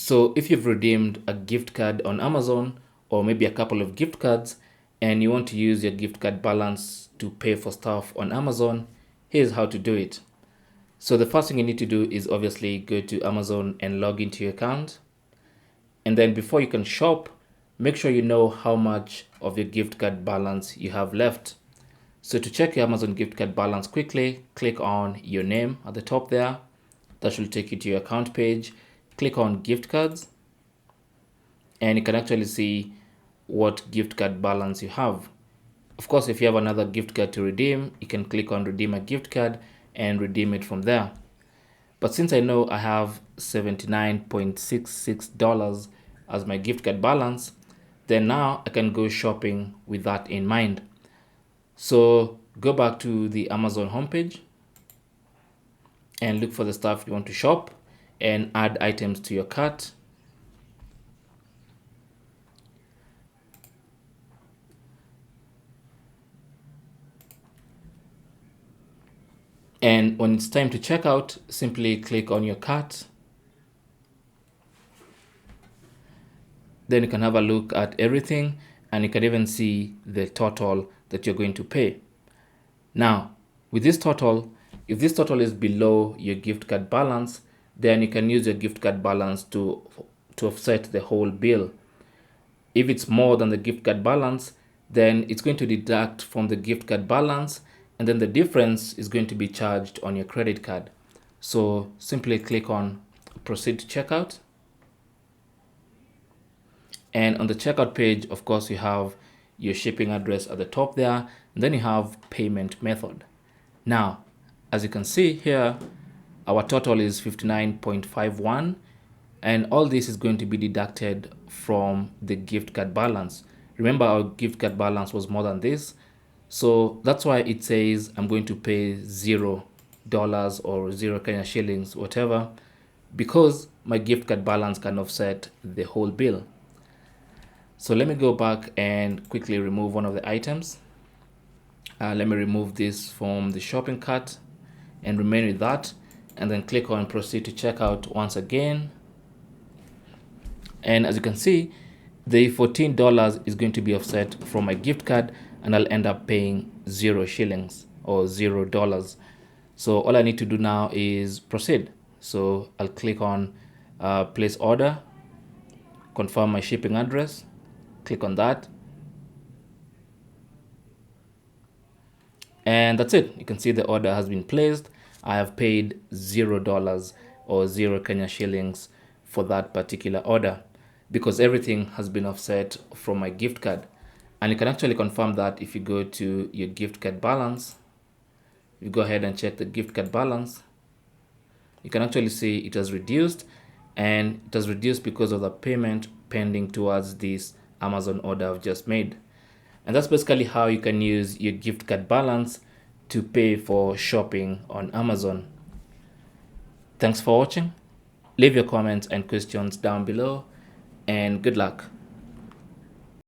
So if you've redeemed a gift card on Amazon, or maybe a couple of gift cards, and you want to use your gift card balance to pay for stuff on Amazon, here's how to do it. So the first thing you need to do is obviously go to Amazon and log into your account. And then before you can shop, make sure you know how much of your gift card balance you have left. So to check your Amazon gift card balance quickly, click on your name at the top there. That should take you to your account page. Click on gift cards, and you can actually see what gift card balance you have. Of course, if you have another gift card to redeem, you can click on redeem a gift card and redeem it from there. But since I know I have $79.66 as my gift card balance, then now I can go shopping with that in mind. So go back to the Amazon homepage and look for the stuff you want to shop and add items to your cart. And when it's time to check out, simply click on your cart. Then you can have a look at everything, and you can even see the total that you're going to pay. Now, with this total, if this total is below your gift card balance, then you can use your gift card balance to offset the whole bill. If it's more than the gift card balance, then it's going to deduct from the gift card balance, and then the difference is going to be charged on your credit card. So simply click on proceed to checkout. And on the checkout page, of course, you have your shipping address at the top there, and then you have payment method. Now, as you can see here, our total is 59.51, and all this is going to be deducted from the gift card balance. Remember, our gift card balance was more than this, so that's why it says I'm going to pay $0 or 0 Kenya shillings, whatever, because my gift card balance can offset the whole bill. So let me go back and quickly remove one of the items. Let me remove this from the shopping cart and remain with that, and then click on proceed to checkout once again. And as you can see, the $14 is going to be offset from my gift card, and I'll end up paying 0 shillings or $0. So all I need to do now is proceed. So I'll click on place order, confirm my shipping address, click on that, and that's it. You can see the order has been placed. I have paid $0 or 0 Kenya shillings for that particular order because everything has been offset from my gift card. And you can actually confirm that if you go to your gift card balance, you go ahead and check the gift card balance, you can actually see it has reduced, and it has reduced because of the payment pending towards this Amazon order I've just made. And that's basically how you can use your gift card balance to pay for shopping on Amazon. Thanks for watching. Leave your comments and questions down below, and good luck.